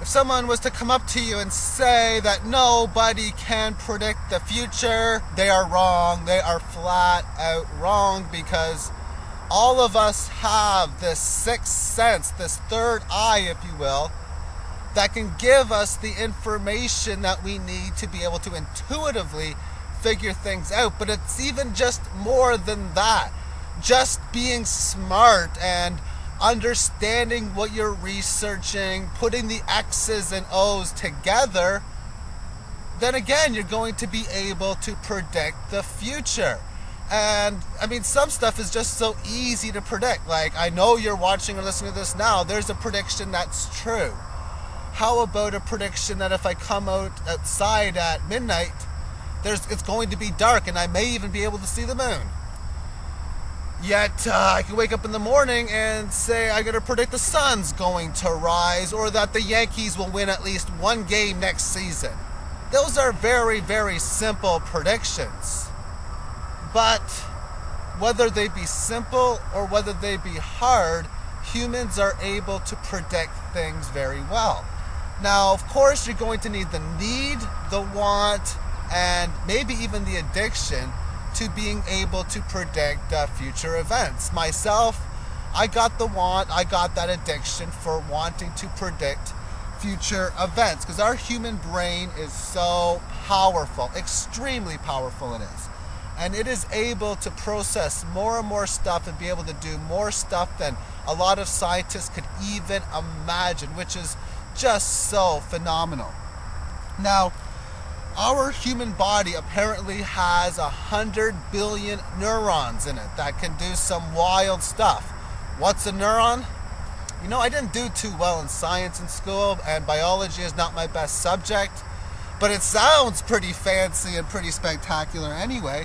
If someone was to come up to you and say that nobody can predict the future, they are wrong. They are flat out wrong, because all of us have this sixth sense, this third eye, if you will, that can give us the information that we need to be able to intuitively figure things out. But it's even just more than that. Just being smart and understanding what you're researching, putting the X's and O's together, then again, you're going to be able to predict the future. And I mean, some stuff is just so easy to predict. Like, I know you're watching or listening to this now, there's a prediction that's true. How about a prediction that if I come outside at midnight, it's going to be dark and I may even be able to see the moon? Yet I can wake up in the morning and say I'm going to predict the sun's going to rise, or that the Yankees will win at least one game next season. Those are very, very simple predictions. But whether they be simple or whether they be hard, humans are able to predict things very well. Now, of course, you're going to need the need, the want, and maybe even the addiction to being able to predict future events. Myself, I got the want, I got that addiction for wanting to predict future events, because our human brain is so powerful, extremely powerful it is. And it is able to process more and more stuff and be able to do more stuff than a lot of scientists could even imagine, which is just so phenomenal. Now, our human body apparently has 100 billion neurons in it that can do some wild stuff. What's a neuron? You know, I didn't do too well in science in school, and biology is not my best subject, but it sounds pretty fancy and pretty spectacular anyway.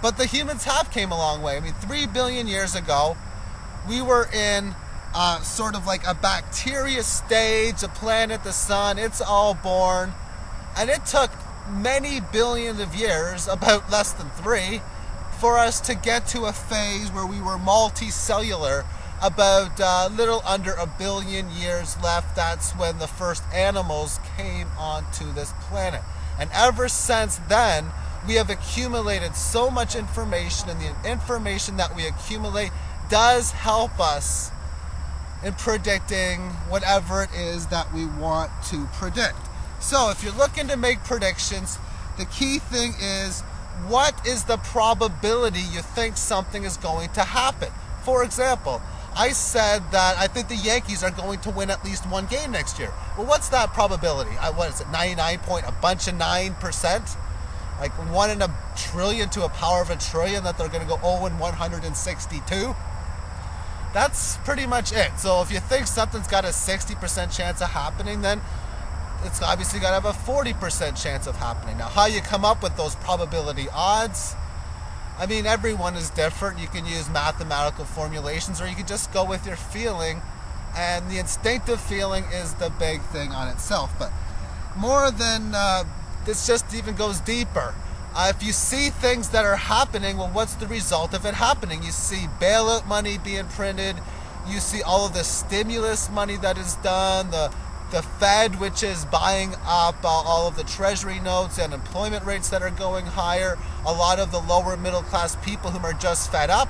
But the humans have came a long way. I mean, 3 billion years ago, we were in sort of like a bacteria stage, a planet, the sun, it's all born. And it took many billions of years, about less than 3, for us to get to a phase where we were multicellular. About little under 1 billion years left, that's when the first animals came onto this planet. And ever since then, we have accumulated so much information, and the information that we accumulate does help us in predicting whatever it is that we want to predict. So if you're looking to make predictions, the key thing is, what is the probability you think something is going to happen? For example, I said that I think the Yankees are going to win at least one game next year. Well, what's that probability? What is it, 99 point a bunch of 9%? Like 1 in a trillion to a power of a trillion that they're going to go 0 in 162? That's pretty much it. So if you think something's got a 60% chance of happening, then it's obviously got to have a 40% chance of happening. Now, how you come up with those probability odds, I mean, everyone is different. You can use mathematical formulations, or you can just go with your feeling, and the instinctive feeling is the big thing on itself. But more than this, just even goes deeper. If you see things that are happening, well, what's the result of it happening? You see bailout money being printed. You see all of the stimulus money that is done, the Fed, which is buying up all of the treasury notes, and employment rates that are going higher, a lot of the lower middle class people whom are just fed up.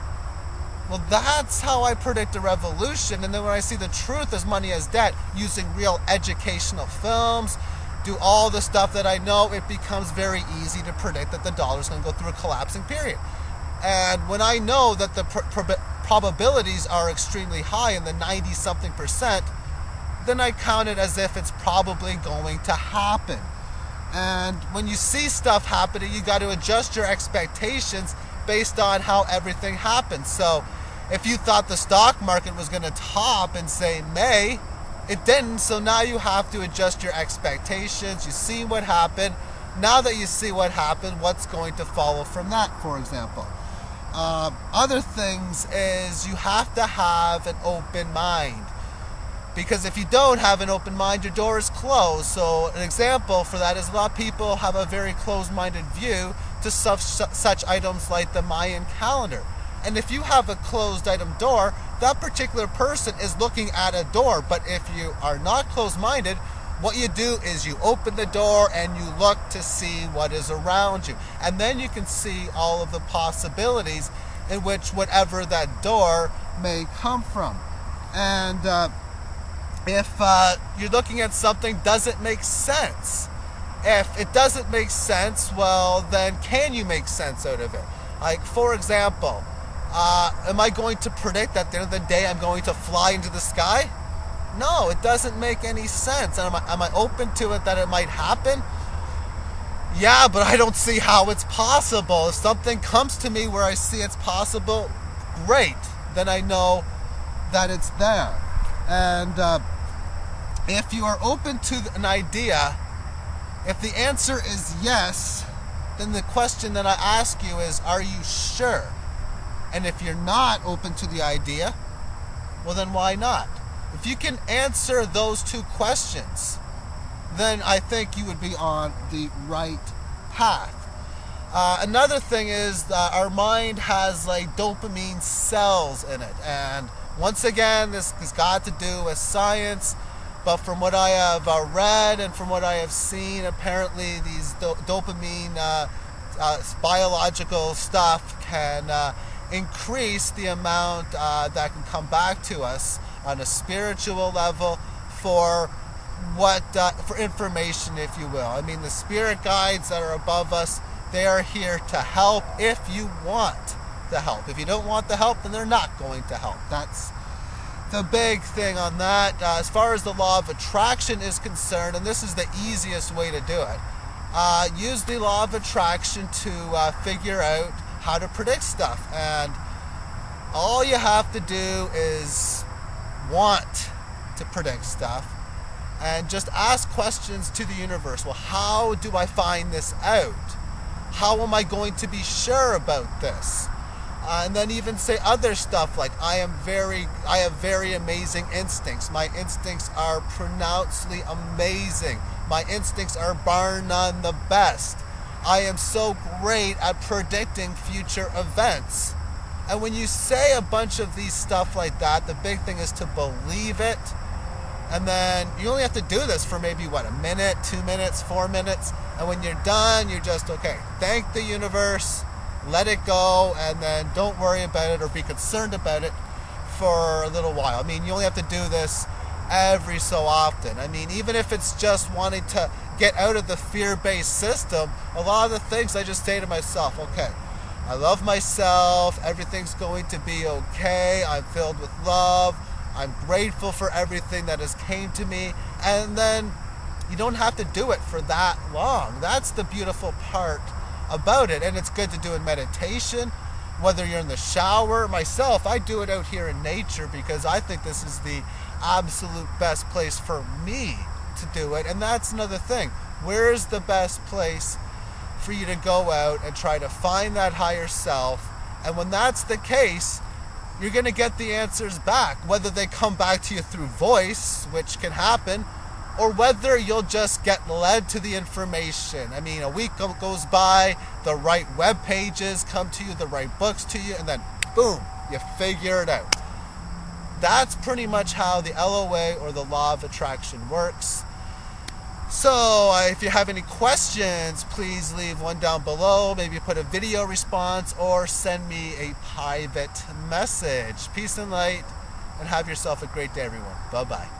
Well, that's how I predict a revolution. And then when I see the truth as money as debt, using real educational films, do all the stuff that I know, it becomes very easy to predict that the dollar is going to go through a collapsing period. And when I know that the probabilities are extremely high, in the 90-something%, then I count it as if it's probably going to happen. And when you see stuff happening, you got to adjust your expectations based on how everything happens. So if you thought the stock market was going to top in, say, May, it didn't. So now you have to adjust your expectations. You see what happened. Now that you see what happened, what's going to follow from that, for example? Other things is you have to have an open mind. Because if you don't have an open mind, your door is closed. So an example for that is a lot of people have a very closed-minded view to such items like the Mayan calendar. And if you have a closed item door, that particular person is looking at a door. But if you are not closed-minded, what you do is you open the door and you look to see what is around you. And then you can see all of the possibilities in which whatever that door may come from. And if you're looking at something doesn't make sense, if it doesn't make sense, well, then can you make sense out of it? Like, for example, am I going to predict that at the end of the day I'm going to fly into the sky? No, it doesn't make any sense. Am I open to it that it might happen? Yeah, but I don't see how it's possible. If something comes to me where I see it's possible, great. Then I know that it's there. And if you are open to an idea, if the answer is yes, then the question that I ask you is, are you sure? And if you're not open to the idea, well, then why not? If you can answer those two questions, then I think you would be on the right path. Another thing is that our mind has like dopamine cells in it. And once again, this has got to do with science. But from what I have read and from what I have seen, apparently these dopamine biological stuff can increase the amount that can come back to us on a spiritual level for information, if you will. I mean, the spirit guides that are above us, they are here to help if you want the help. If you don't want the help, then they're not going to help. That's the big thing on that. As far as the law of attraction is concerned, and this is the easiest way to do it, use the law of attraction to figure out how to predict stuff. And all you have to do is want to predict stuff and just ask questions to the universe. Well, how do I find this out? How am I going to be sure about this? And then even say other stuff like, I have very amazing instincts. My instincts are pronouncedly amazing. My instincts are bar none the best. I am so great at predicting future events. And when you say a bunch of these stuff like that, the big thing is to believe it. And then you only have to do this for maybe, a minute, 2 minutes, 4 minutes. And when you're done, you're just, okay, thank the universe, let it go, and then don't worry about it or be concerned about it for a little while. I mean, you only have to do this every so often. I mean, even if it's just wanting to get out of the fear-based system, a lot of the things I just say to myself, okay, I love myself, everything's going to be okay, I'm filled with love, I'm grateful for everything that has came to me, and then you don't have to do it for that long. That's the beautiful part about it, and it's good to do in meditation, whether you're in the shower. Myself, I do it out here in nature because I think this is the absolute best place for me to do it. And that's another thing. Where is the best place for you to go out and try to find that higher self? And when that's the case, you're going to get the answers back, whether they come back to you through voice, which can happen, or whether you'll just get led to the information. I mean, a week goes by, the right web pages come to you, the right books to you, and then boom, you figure it out. That's pretty much how the LOA or the law of attraction works. So if you have any questions, please leave one down below. Maybe put a video response or send me a private message. Peace and light, and have yourself a great day, everyone. Bye-bye.